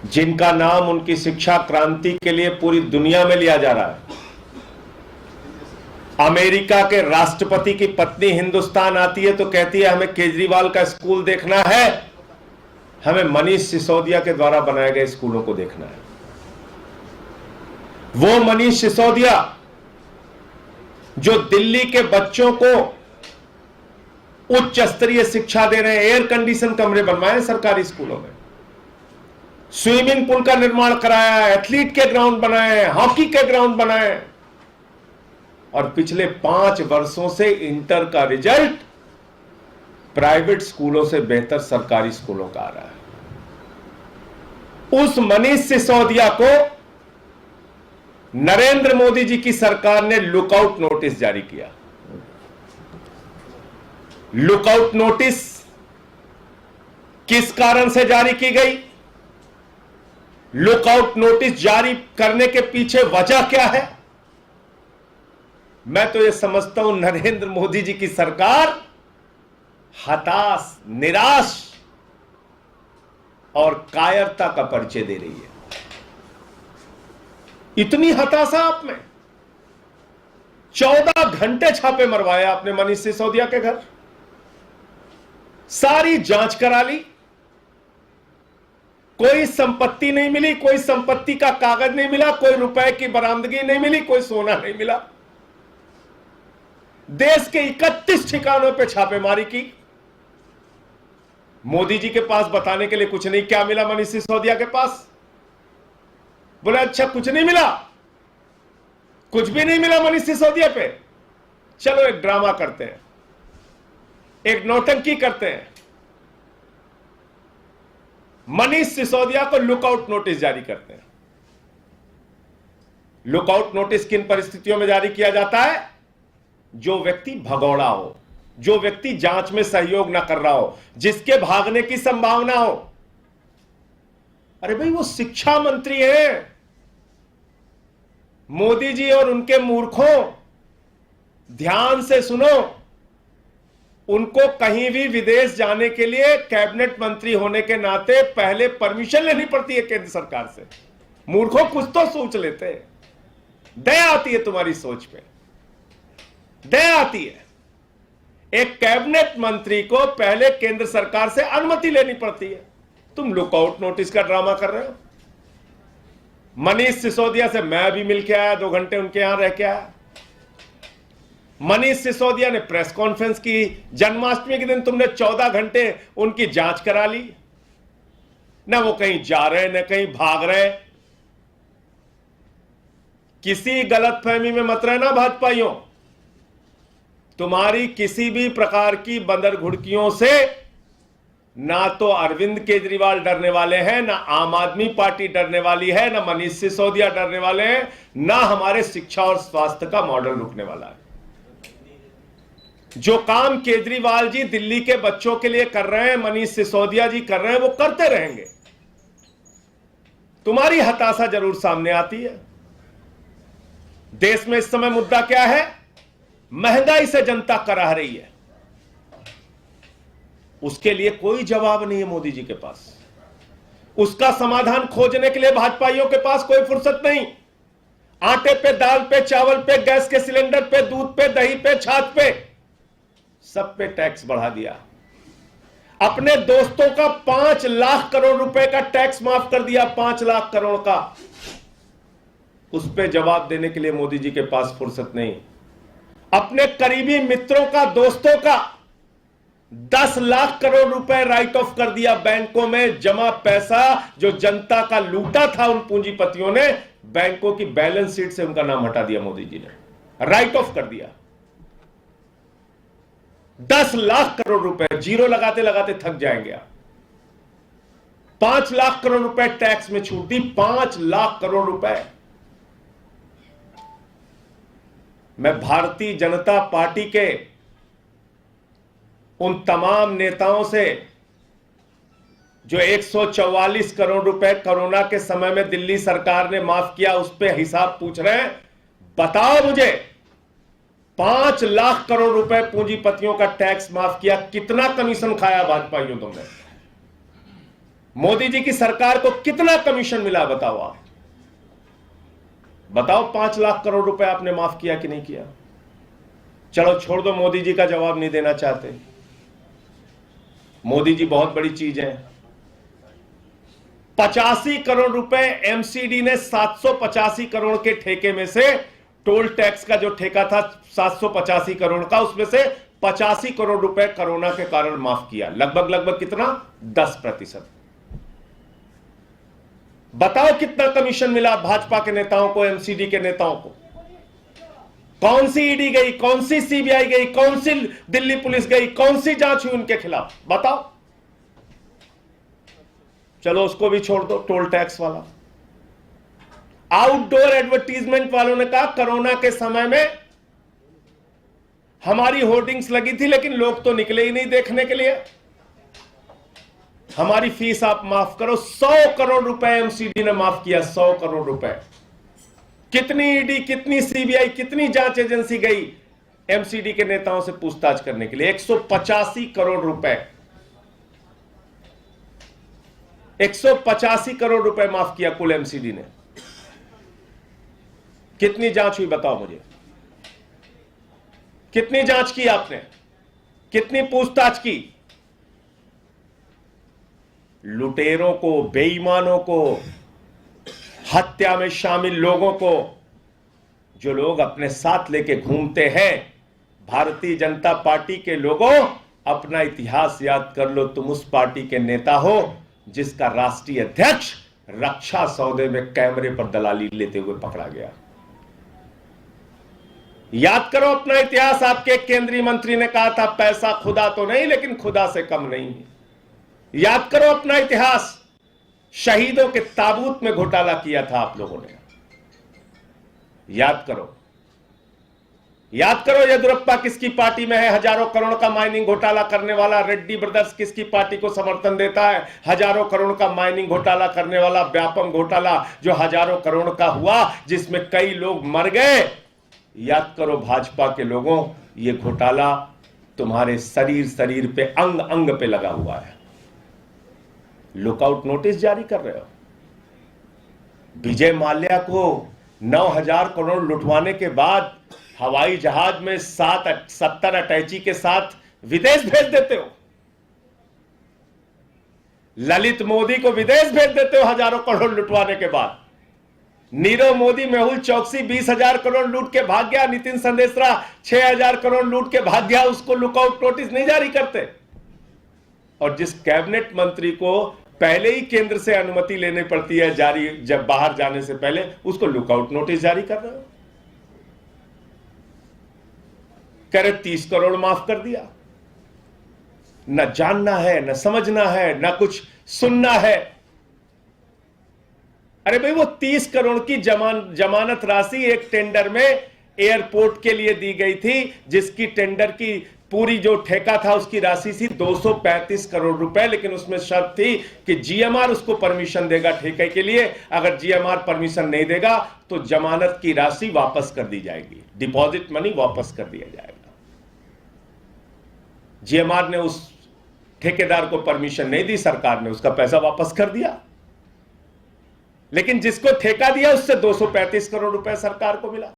जिनका नाम उनकी शिक्षा क्रांति के लिए पूरी दुनिया में लिया जा रहा है। अमेरिका के राष्ट्रपति की पत्नी हिंदुस्तान आती है तो कहती है हमें केजरीवाल का स्कूल देखना है, हमें मनीष सिसोदिया के द्वारा बनाए गए स्कूलों को देखना है। वो मनीष सिसोदिया जो दिल्ली के बच्चों को उच्च स्तरीय शिक्षा दे रहे हैं, एयर कंडीशन कमरे बनवाए सरकारी स्कूलों में, स्विमिंग पूल का निर्माण कराया, एथलीट के ग्राउंड बनाए, हॉकी के ग्राउंड बनाए, और पिछले 5 वर्षों से इंटर का रिजल्ट प्राइवेट स्कूलों से बेहतर सरकारी स्कूलों का आ रहा है। उस मनीष सिसोदिया को नरेंद्र मोदी जी की सरकार ने लुकआउट नोटिस जारी किया। लुकआउट नोटिस किस कारण से जारी की गई? लुकआउट नोटिस जारी करने के पीछे वजह क्या है? मैं तो यह समझता हूं नरेंद्र मोदी जी की सरकार हताश, निराश और कायरता का परिचय दे रही है। इतनी हताशा आप में? 14 घंटे छापे मरवाए आपने मनीष सिसोदिया के घर, सारी जांच करा ली, कोई संपत्ति नहीं मिली, कोई संपत्ति का कागज नहीं मिला, कोई रुपए की बरामदगी नहीं मिली, कोई सोना नहीं मिला। देश के 31 ठिकानों पे छापेमारी की। मोदी जी के पास बताने के लिए कुछ नहीं। क्या मिला मनीष सिसोदिया के पास? बोले अच्छा कुछ नहीं मिला, कुछ भी नहीं मिला मनीष सिसोदिया पे। चलो एक ड्रामा करते हैं, एक नौटंकी करते हैं। मनीष सिसोदिया को लुकआउट नोटिस जारी करते हैं। लुकआउट नोटिस किन परिस्थितियों में जारी किया जाता है? जो व्यक्ति भगौड़ा हो, जो व्यक्ति जांच में सहयोग ना कर रहा हो, जिसके भागने की संभावना हो। अरे भाई वो शिक्षा मंत्री हैं। मोदी जी और उनके मूर्खों, ध्यान से सुनो, उनको कहीं भी विदेश जाने के लिए कैबिनेट मंत्री होने के नाते पहले परमिशन लेनी पड़ती है केंद्र सरकार से। मूर्खों कुछ तो सोच लेते। दया आती है तुम्हारी सोच पे, दया आती है। एक कैबिनेट मंत्री को पहले केंद्र सरकार से अनुमति लेनी पड़ती है। तुम लुकआउट नोटिस का ड्रामा कर रहे हो। मनीष सिसोदिया से मैं भी मिलके आया, 2 घंटे उनके यहां रह के आया। मनीष सिसोदिया ने प्रेस कॉन्फ्रेंस की। जन्माष्टमी के दिन तुमने 14 घंटे उनकी जांच करा ली। ना वो कहीं जा रहे, ना कहीं भाग रहे। किसी गलतफहमी में मत रहना भाजपाइयों। तुम्हारी किसी भी प्रकार की बंदर घुड़कियों से ना तो अरविंद केजरीवाल डरने वाले हैं, ना आम आदमी पार्टी डरने वाली है, ना मनीष सिसोदिया डरने वाले हैं, ना हमारे शिक्षा और स्वास्थ्य का मॉडल रुकने वाला है। जो काम केजरीवाल जी दिल्ली के बच्चों के लिए कर रहे हैं, मनीष सिसोदिया जी कर रहे हैं, वो करते रहेंगे। तुम्हारी हताशा जरूर सामने आती है। देश में इस समय मुद्दा क्या है? महंगाई से जनता कराह रही है। उसके लिए कोई जवाब नहीं है मोदी जी के पास। उसका समाधान खोजने के लिए भाजपाइयों के पास कोई फुर्सत नहीं। आटे पे, दाल पे, चावल पे, गैस के सिलेंडर पे, दूध पे, दही पे, छाछ पे, सब पे टैक्स बढ़ा दिया। अपने दोस्तों का 5 लाख करोड़ रुपए का टैक्स माफ कर दिया, 5 लाख करोड़ का। उस पे जवाब देने के लिए मोदी जी के पास फुर्सत नहीं। अपने करीबी मित्रों का, दोस्तों का 10 लाख करोड़ रुपए राइट ऑफ कर दिया। बैंकों में जमा पैसा जो जनता का लूटा था उन पूंजीपतियों ने, बैंकों की बैलेंस शीट से उनका नाम हटा दिया। मोदी जी ने राइट ऑफ कर दिया। 10 लाख करोड़ रुपए जीरो लगाते लगाते थक जाएंगे आप। 5 लाख करोड़ रुपए टैक्स में छूट दी। 5 लाख करोड़ रुपए। मैं भारतीय जनता पार्टी के उन तमाम नेताओं से जो 144 करोड़ रुपए कोरोना के समय में दिल्ली सरकार ने माफ किया, उस पे हिसाब पूछ रहे हैं। बताओ मुझे, 5 लाख करोड़ रुपए पूंजीपतियों का टैक्स माफ किया, कितना कमीशन खाया भाजपाइयों तुमने? मोदी जी की सरकार को कितना कमीशन मिला बताओ आप, बताओ। 5 लाख करोड़ रुपए आपने माफ किया कि नहीं किया? चलो छोड़ दो, मोदी जी का जवाब नहीं देना चाहते। मोदी जी बहुत बड़ी चीज है। 85 करोड़ रुपए एमसीडी ने 785 करोड़ के ठेके में से, टोल टैक्स का जो ठेका था 785 करोड़ का, उसमें से 85 करोड़ रुपए कोरोना के कारण माफ किया। लगभग कितना? 10%। बताओ कितना कमीशन मिला भाजपा के नेताओं को, एमसीडी के नेताओं को? कौन सी ईडी गई, कौन सी सीबीआई गई, कौन सी दिल्ली पुलिस गई, कौन सी जांच हुई उनके खिलाफ? बताओ। चलो उसको भी छोड़ दो, टोल टैक्स वाला। आउटडोर एडवर्टीजमेंट वालों ने कहा कोरोना के समय में हमारी होर्डिंग्स लगी थी लेकिन लोग तो निकले ही नहीं देखने के लिए, हमारी फीस आप माफ करो। 100 करोड़ रुपए एमसीडी ने माफ किया, 100 करोड़ रुपए। कितनी ईडी, कितनी सीबीआई, कितनी जांच एजेंसी गई एमसीडी के नेताओं से पूछताछ करने के लिए? 185 करोड़ रुपए, 185 करोड़ रुपए माफ किया कुल एमसीडी ने। कितनी जांच हुई बताओ मुझे? कितनी जांच की आपने? कितनी पूछताछ की? लुटेरों को, बेईमानों को, हत्या में शामिल लोगों को, जो लोग अपने साथ लेके घूमते हैं, भारतीय जनता पार्टी के लोगों, अपना इतिहास याद कर लो। तुम उस पार्टी के नेता हो जिसका राष्ट्रीय अध्यक्ष रक्षा सौदे में कैमरे पर दलाली लेते हुए पकड़ा गया। याद करो अपना इतिहास। आपके केंद्रीय मंत्री ने कहा था पैसा खुदा तो नहीं लेकिन खुदा से कम नहीं है। याद करो अपना इतिहास। शहीदों के ताबूत में घोटाला किया था आप लोगों ने। याद करो, याद करो येदियुरप्पा किसकी पार्टी में है? हजारों करोड़ का माइनिंग घोटाला करने वाला रेड्डी ब्रदर्स किसकी पार्टी को समर्थन देता है? हजारों करोड़ का माइनिंग घोटाला करने वाला व्यापम घोटाला जो हजारों करोड़ का हुआ, जिसमें कई लोग मर गए। याद करो भाजपा के लोगों, यह घोटाला तुम्हारे शरीर पे, अंग अंग पे लगा हुआ है। लुकआउट नोटिस जारी कर रहे हो। विजय माल्या को 9,000 करोड़ लुटवाने के बाद हवाई जहाज में 70 अटैची के साथ विदेश भेज देते हो। ललित मोदी को विदेश भेज देते हो हजारों करोड़ लुटवाने के बाद। नीरव मोदी, मेहुल चौकसी 20,000 करोड़ लूट के भाग गया। नितिन संदेशरा 6,000 करोड़ लूट के भाग गया। उसको लुकआउट नोटिस नहीं जारी करते। और जिस कैबिनेट मंत्री को पहले ही केंद्र से अनुमति लेनी पड़ती है जारी, जब बाहर जाने से पहले, उसको लुकआउट नोटिस जारी कर रहे हो। कह रहे 30 करोड़ माफ कर दिया। न जानना है, न समझना है, न कुछ सुनना है। अरे भाई, वो 30 करोड़ की जमानत राशि एक टेंडर में एयरपोर्ट के लिए दी गई थी, जिसकी टेंडर की पूरी जो ठेका था उसकी राशि थी 235 करोड़ रुपए। लेकिन उसमें शर्त थी कि जीएमआर उसको परमिशन देगा ठेके के लिए। अगर जीएमआर परमिशन नहीं देगा तो जमानत की राशि वापस कर दी जाएगी, डिपॉजिट मनी वापस कर दिया जाएगा। जीएमआर ने उस ठेकेदार को परमिशन नहीं दी, सरकार ने उसका पैसा वापस कर दिया। लेकिन जिसको ठेका दिया उससे 235 करोड़ रुपए सरकार को मिला।